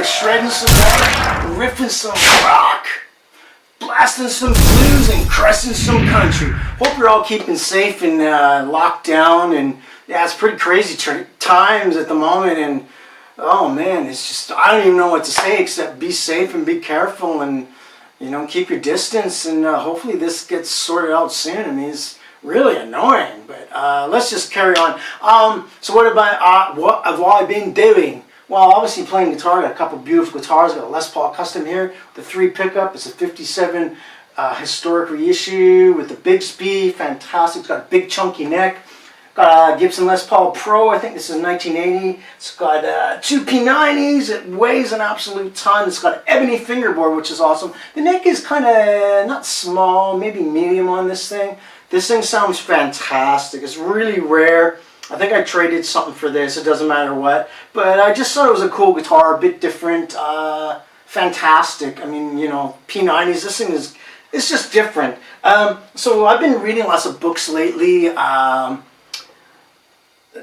shredding some rock, riffing some rock, blasting some blues, and crushing some country. Hope you're all keeping safe and locked down. And yeah, it's pretty crazy times at the moment. And oh man, it's just, I don't even know what to say except be safe and be careful and, you know, keep your distance. And hopefully this gets sorted out soon. I mean, it's really annoying, but let's just carry on. So what have I been doing? Well, obviously playing guitar. I got a couple beautiful guitars. I got a Les Paul Custom here, the 3 pickup. It's a 57 historic reissue with the Bigsby. Fantastic. It's got a big chunky neck. Got a Gibson Les Paul Pro. I think this is 1980. It's got 2 P90s. It weighs an absolute ton. It's got an ebony fingerboard, which is awesome. The neck is kind of not small, maybe medium on this thing. This thing sounds fantastic. It's really rare. I think I traded something for this. It doesn't matter what. But I just thought it was a cool guitar, a bit different. Fantastic. I mean, you know, P90s. This thing is, it's just different. So I've been reading lots of books lately.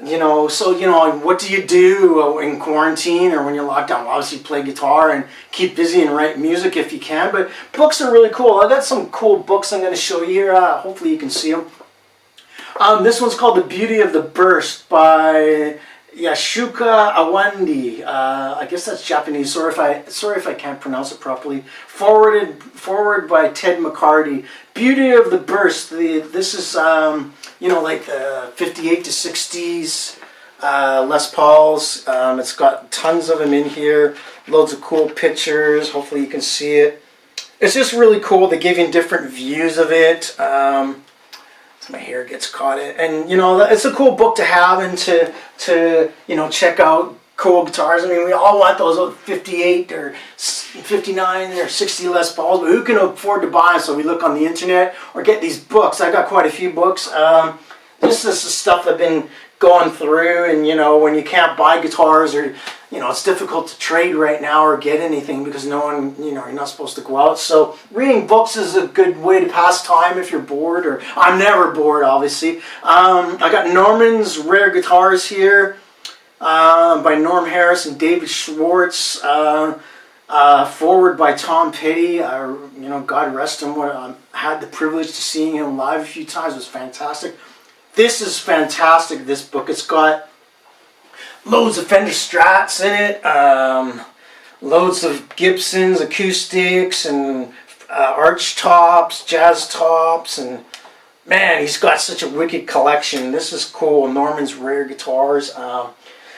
You know, so, you know, what do you do in quarantine or when you're locked down? Obviously play guitar and keep busy and write music if you can, but books are really cool. I got some cool books I'm going to show you here. Hopefully you can see them. This one's called The Beauty of the Burst by Yashuka Awandi. I guess that's Japanese. Sorry if I can't pronounce it properly. Forward by Ted McCarty. Beauty of the Burst. This is you know, like the 58 to 60s Les Pauls. It's got tons of them in here. Loads of cool pictures. Hopefully you can see it. It's just really cool. They give you different views of it. So my hair gets caught in. And, you know, it's a cool book to have and to you know, check out cool guitars. I mean, we all want those 58 or 59 or 60 Les Pauls, but who can afford to buy them? So we look on the internet or get these books. I got quite a few books. This is the stuff I've been going through, and you know, when you can't buy guitars or, you know, it's difficult to trade right now or get anything because no one, you know, you're not supposed to go out. So reading books is a good way to pass time if you're bored, or I'm never bored, obviously. I got Norman's Rare Guitars here. By Norm Harris and David Schwartz, forward by Tom Petty. You know, God rest him. I had the privilege to seeing him live a few times. It was fantastic. This is fantastic, this book. It's got loads of Fender Strats in it, loads of Gibsons, acoustics, and arch tops, jazz tops, and man, he's got such a wicked collection. This is cool. Norman's Rare Guitars.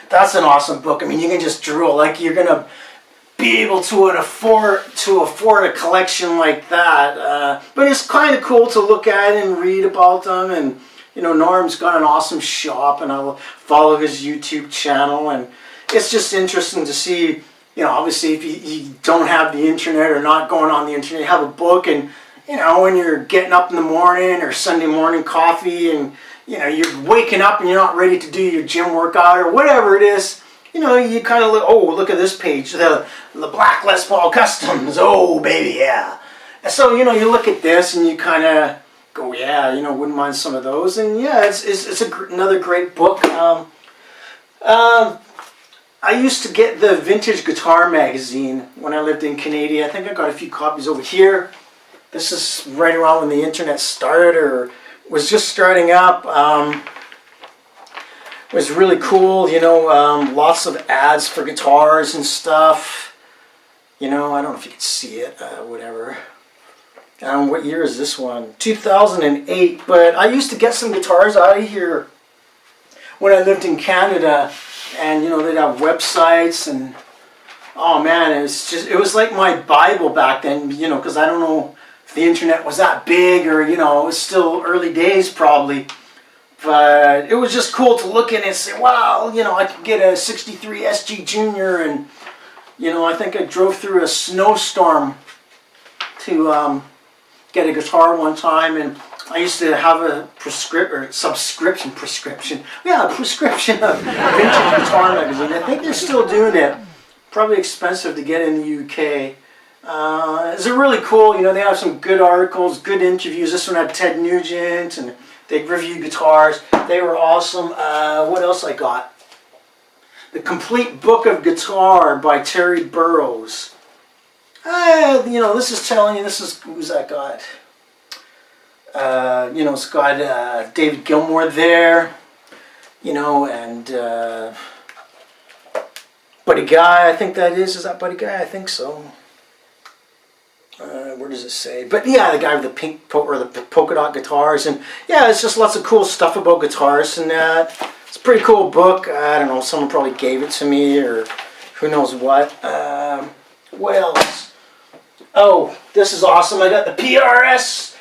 That's an awesome book. I mean, you can just drool. Like, you're gonna be able to afford a collection like that. But it's kind of cool to look at and read about them. And you know, Norm's got an awesome shop, and I'll follow his YouTube channel. And it's just interesting to see. You know, obviously, if you don't have the internet or not going on the internet, you have a book, and you know, when you're getting up in the morning or Sunday morning coffee, and you know, you're waking up and you're not ready to do your gym workout or whatever it is, you know, you kind of look, oh, look at this page, the Black Les Paul Customs, oh, baby, yeah. And so, you know, you look at this and you kind of go, yeah, you know, wouldn't mind some of those. And yeah, it's another great book. I used to get the Vintage Guitar magazine when I lived in Canada. I think I got a few copies over here. This is right around when the internet started or was just starting up. It was really cool, you know, lots of ads for guitars and stuff. You know, I don't know if you can see it, whatever. What year is this one? 2008. But I used to get some guitars out of here when I lived in Canada. And, you know, they'd have websites and, oh man, it was like my Bible back then, you know, because I don't know if the internet was that big or, you know, it was still early days probably. But it was just cool to look in and say, wow, you know, I could get a 63 SG Junior. And, you know, I think I drove through a snowstorm to get a guitar one time. And I used to have a subscription of Vintage Guitar magazine. I think they're still doing it. Probably expensive to get in the UK. It's really cool. You know, they have some good articles, good interviews. This one had Ted Nugent, and they review guitars. They were awesome. What else I got? The Complete Book of Guitar by Terry Burrows. You know, this is telling you, this is, who's that got? You know, it's got David Gilmour there, you know, and Buddy Guy, I think that is that Buddy Guy? I think so. Where does it say? But yeah, the guy with the pink or the polka dot guitars, and yeah, it's just lots of cool stuff about guitars and that. It's a pretty cool book. I don't know, someone probably gave it to me or who knows what. What else? Oh, this is awesome. I got the PRS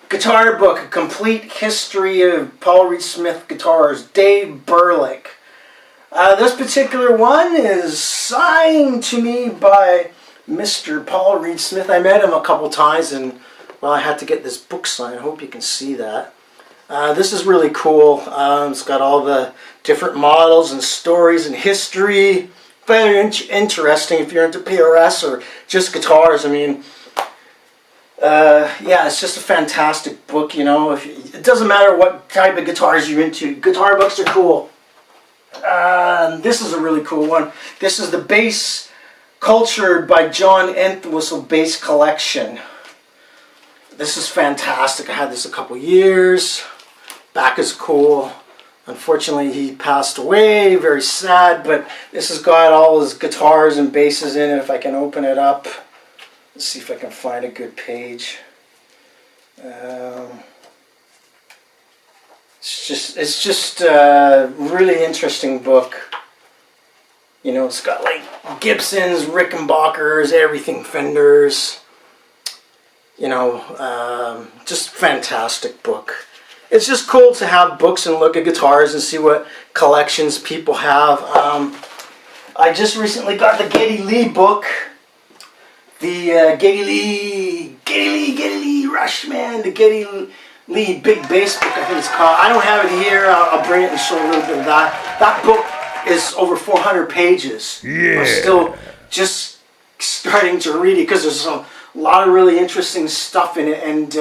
guitar book, A Complete History of Paul Reed Smith Guitars, Dave Burlick. This particular one is signed to me by Mr. Paul Reed Smith. I met him a couple times, and well, I had to get this book signed. I hope you can see that. This is really cool. It's got all the different models and stories and history. Very interesting if you're into PRS or just guitars. I mean, yeah, it's just a fantastic book. You know, it doesn't matter what type of guitars you're into. Guitar books are cool. This is a really cool one. This is the Bass Cultured by John Entwistle Bass Collection. This is fantastic. I had this a couple years. Back is cool. Unfortunately, he passed away. Very sad, but this has got all his guitars and basses in it. If I can open it up, let's see if I can find a good page. It's just a really interesting book. You know, it's got like Gibsons, Rickenbackers, everything, Fenders. You know, just fantastic book. It's just cool to have books and look at guitars and see what collections people have. I just recently got the Geddy Lee book. The Geddy Lee Rush, man. The Geddy Lee Big Bass book, I think it's called. I don't have it here. I'll bring it and show a little bit of that. That book is over 400 pages. Yeah. I'm still just starting to read it because there's a lot of really interesting stuff in it. And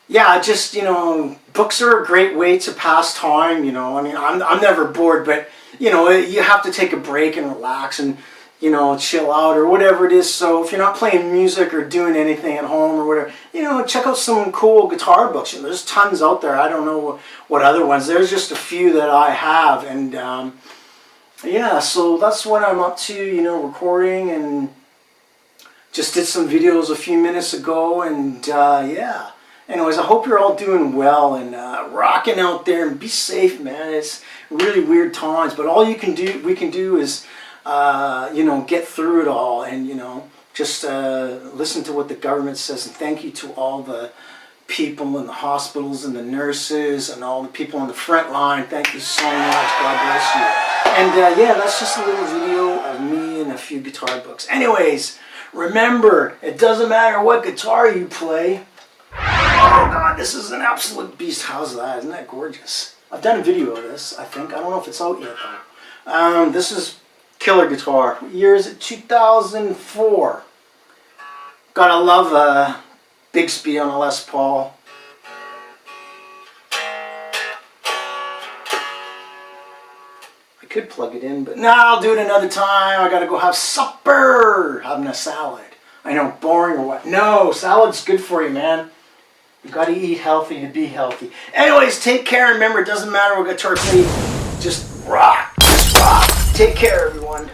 yeah, just, you know, books are a great way to pass time, you know. I mean, I'm never bored, but, you know, you have to take a break and relax and, you know, chill out or whatever it is. So if you're not playing music or doing anything at home or whatever, you know, check out some cool guitar books. You know, there's tons out there. I don't know what other ones. There's just a few that I have. And, yeah, so that's what I'm up to, you know, recording, and just did some videos a few minutes ago. And, yeah. Anyways, I hope you're all doing well and rocking out there, and be safe, man. It's really weird times, but all we can do is, you know, get through it all, and, you know, just listen to what the government says. And thank you to all the people in the hospitals and the nurses and all the people on the front line. Thank you so much. God bless you. And yeah, that's just a little video of me and a few guitar books. Anyways, remember, it doesn't matter what guitar you play. Oh God, this is an absolute beast. How's that? Isn't that gorgeous? I've done a video of this, I think. I don't know if it's out yet though. This is killer guitar. What year is it? 2004. Gotta love Bigsby on a Les Paul. I could plug it in, but no, I'll do it another time. I gotta go have supper. Having a salad. I know, boring or what? No, salad's good for you, man. You gotta eat healthy to be healthy. Anyways, take care. Remember, it doesn't matter what guitar you play. Just rock. Just rock. Take care, everyone.